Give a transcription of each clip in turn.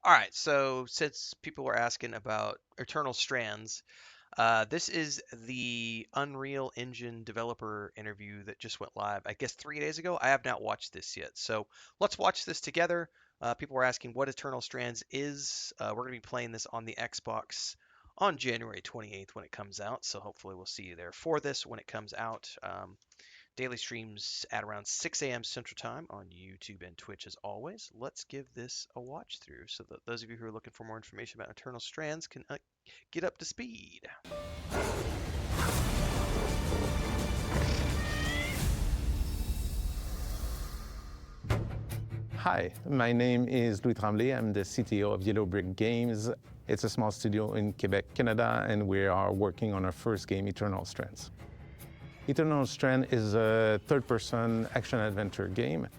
All right, so since people were asking about Eternal Strands, this is the Unreal Engine developer interview that just went live, I guess 3 days ago. I have not watched this yet, so let's watch this together. People were asking what Eternal Strands is. We're going to be playing this on the Xbox on January 28th when it comes out, so hopefully we'll see you there for this when it comes out. Daily streams at around 6 a.m. Central Time on YouTube and Twitch as always. Let's give this a watch through so that those of you who are looking for more information about Eternal Strands can get up to speed. Hi, my name is Louis Tremblay. I'm the CTO of Yellow Brick Games. It's a small studio in Quebec, Canada, and we are working on our first game, Eternal Strands. Eternal Strand is a third-person action-adventure game.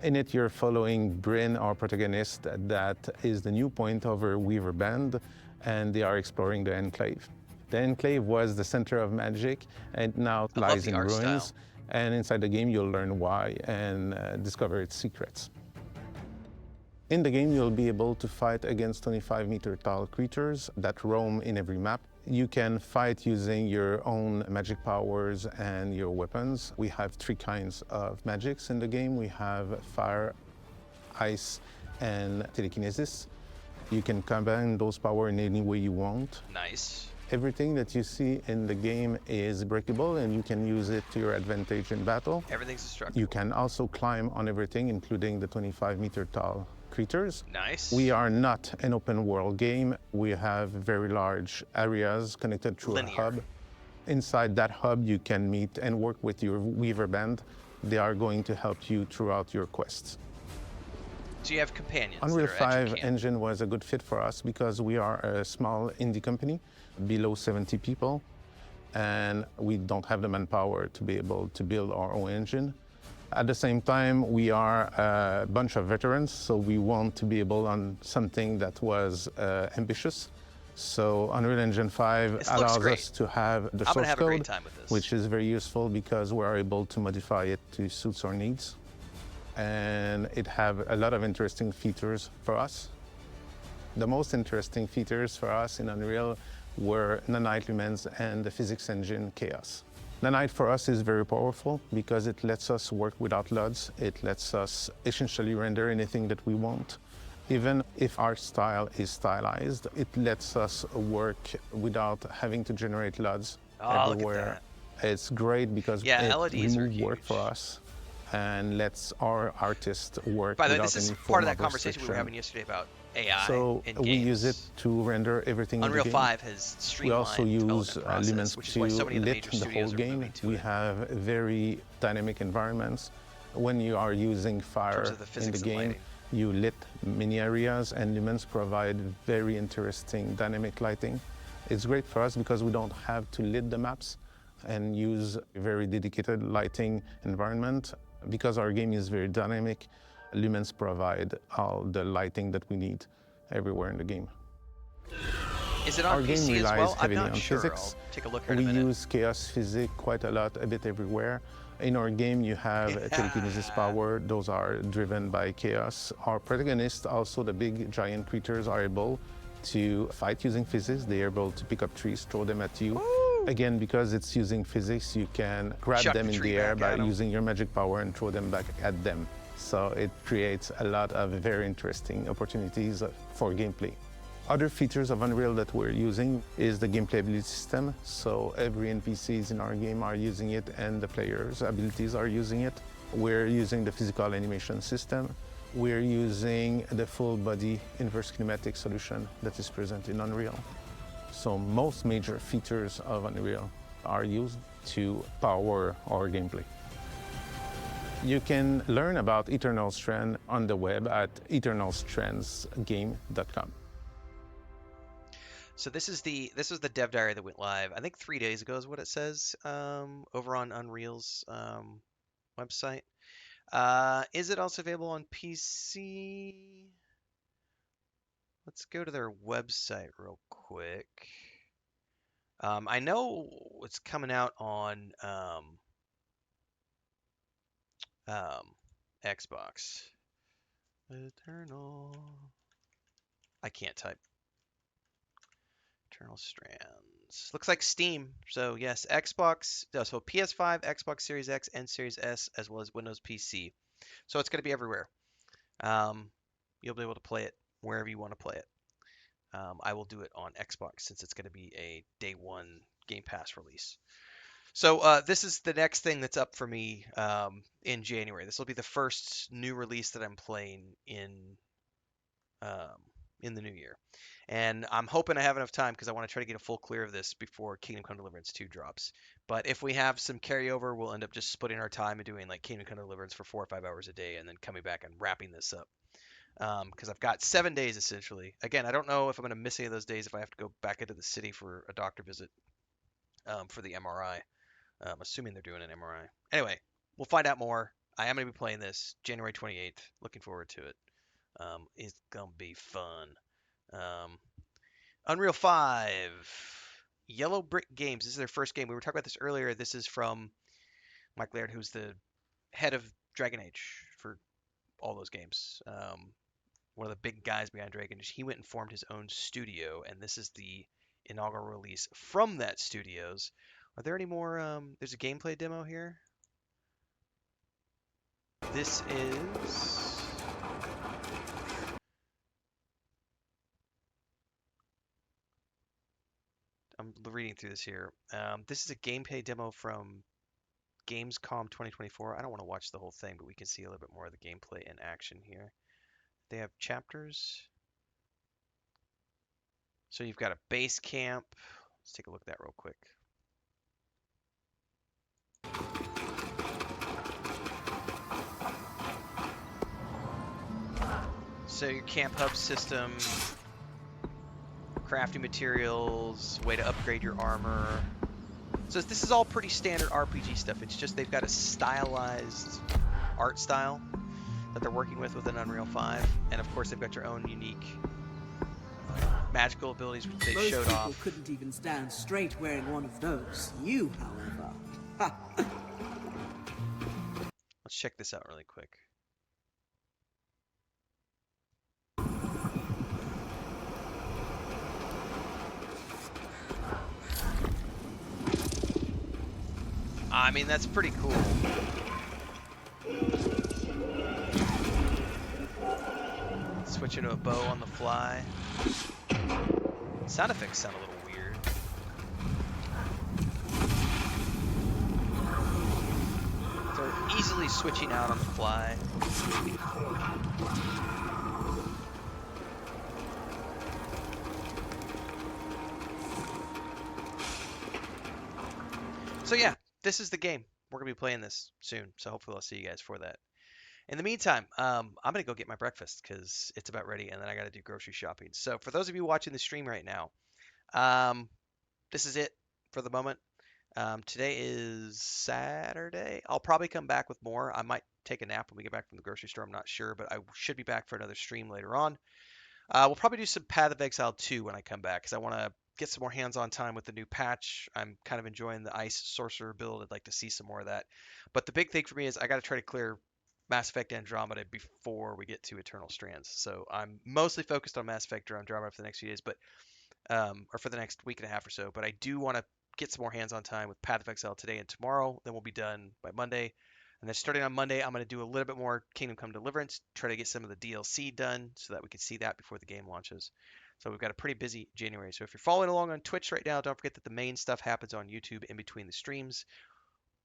In it, you're following Bryn, our protagonist, that is the new point of her Weaver band, and they are exploring the Enclave. The Enclave was the center of magic, and now lies in ruins. And inside the game, you'll learn why and discover its secrets. In the game, you'll be able to fight against 25-meter tall creatures that roam in every map. You can fight using your own magic powers and your weapons. We have 3 kinds of magics in the game. We have fire, ice, and telekinesis. You can combine those powers in any way you want. Nice. Everything that you see in the game is breakable, and you can use it to your advantage in battle. Everything's destructible. You can also climb on everything, including the 25-meter tall creatures. Nice. We are not an open world game. We have very large areas connected through a hub. Inside that hub, you can meet and work with your Weaver band. They are going to help you throughout your quests. So you have companions. Unreal 5 engine was a good fit for us because we are a small indie company, below 70 people, and we don't have the manpower to be able to build our own engine. At the same time, we are a bunch of veterans, so we want to be able on something that was ambitious. So Unreal Engine 5 allows us to have the source code, which is very useful because we are able to modify it to suit our needs. And it have a lot of interesting features for us. The most interesting features for us in Unreal were Nanite Lumens and the physics engine Chaos. Nanite for us is very powerful because it lets us work without LUTs. It lets us essentially render anything that we want. Even if our style is stylized, it lets us work without having to generate LUTs everywhere. It's great because it removes work for us and lets our artists work without any form of restriction. By the way, this is part of that conversation we were having yesterday about AI so in we use it to render everything in the game. Unreal 5 has streamlined. We also use Lumens to lit the whole game. We have very dynamic environments. When you are using fire in the game, you lit many areas, and Lumens provide very interesting dynamic lighting. It's great for us because we don't have to lit the maps and use a very dedicated lighting environment. Because our game is very dynamic, Lumens provide all the lighting that we need everywhere in the game. Is it on our PC game relies as well? heavily I'm not on sure. physics. I'll take a look here we in a minute. use chaos physics quite a lot, a bit everywhere. In our game, you have telekinesis power. Those are driven by chaos. Our protagonists, also the big giant creatures, are able to fight using physics. They are able to pick up trees, throw them at you. Again, because it's using physics, you can grab them in the air by using your magic power and throw them back at them. So it creates a lot of very interesting opportunities for gameplay. Other features of Unreal that we're using is the gameplay ability system. So every NPCs in our game are using it, and the players' abilities are using it. We're using the physical animation system. We're using the full body inverse kinematic solution that is present in Unreal. So most major features of Unreal are used to power our gameplay. You can learn about Eternal Strand on the web at eternalstrandsgame.com. So this is the dev diary that went live. I think 3 days ago is what it says over on Unreal's website. Is it also available on PC? Let's go to their website real quick. I know it's coming out on Xbox. Eternal I can't type. Eternal Strands. Looks like Steam. So yes, Xbox. So PS5, Xbox Series X, and Series S, as well as Windows PC. So it's going to be everywhere. Um, you'll be able to play it wherever you want to play it. I will do it on Xbox since it's going to be a day one Game Pass release. So this is the next thing that's up for me in January. This will be the first new release that I'm playing um, in the new year, and I'm hoping I have enough time because I want to try to get a full clear of this before Kingdom Come Deliverance 2 drops. But if we have some carryover, we'll end up just splitting our time and doing like Kingdom Come Deliverance for 4 or 5 hours a day, and then coming back and wrapping this up. Because I've got 7 days essentially. Again, I don't know if I'm going to miss any of those days if I have to go back into the city for a doctor visit for the MRI. Assuming they're doing an MRI. Anyway, we'll find out more. I am going to be playing this January 28th. Looking forward to it. It's going to be fun. Um, Unreal 5. Yellow Brick Games. This is their first game. We were talking about this earlier. This is from Mike Laird, who's the head of Dragon Age for all those games. One of the big guys behind Dragon Age. He went and formed his own studio, and this is the inaugural release from that studios. Are there any more? There's a gameplay demo here. This is I'm reading through this here. This is a gameplay demo from Gamescom 2024. I don't want to watch the whole thing, but we can see a little bit more of the gameplay in action here. They have chapters. So you've got a base camp. Let's take a look at that real quick. So your camp hub system, crafting materials, way to upgrade your armor. So this is all pretty standard RPG stuff. It's just they've got a stylized art style that they're working with within Unreal 5, and of course they've got your own unique magical abilities which they Most showed people off. couldn't even stand straight wearing one of those. You, however. Ha! Let's check this out really quick. I mean, that's pretty cool. Switching to a bow on the fly. Sound effects sound a little weird. They're easily switching out on the fly. So yeah, this is the game. We're gonna be playing this soon, so hopefully I'll see you guys for that. In the meantime, I'm gonna go get my breakfast because it's about ready, and then I gotta do grocery shopping. So for those of you watching the stream right now, um, this is it for the moment. Today is Saturday. I'll probably come back with more. I might take a nap when we get back from the grocery store. I'm not sure, but I should be back for another stream later on. We'll probably do some Path of Exile 2 when I come back because I want to get some more hands-on time with the new patch. I'm kind of enjoying the Ice Sorcerer build. I'd like to see some more of that. But the big thing for me is I got to try to clear Mass Effect Andromeda before we get to Eternal Strands. So I'm mostly focused on Mass Effect Andromeda for the next few days, but or for the next week and a half or so. But I do want to get some more hands-on time with Path of Exile today and tomorrow. Then we'll be done by Monday. And then starting on Monday, I'm going to do a little bit more Kingdom Come Deliverance, try to get some of the DLC done so that we can see that before the game launches. So we've got a pretty busy January. So if you're following along on Twitch right now, don't forget that the main stuff happens on YouTube in between the streams,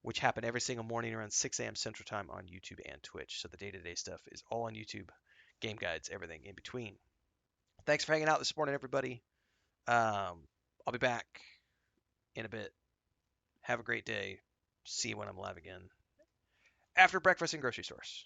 which happen every single morning around 6 a.m. Central Time on YouTube and Twitch. So the day-to-day stuff is all on YouTube, game guides, everything in between. Thanks for hanging out this morning, everybody. I'll be back in a bit. Have a great day. See you when I'm live again. After breakfast in grocery stores.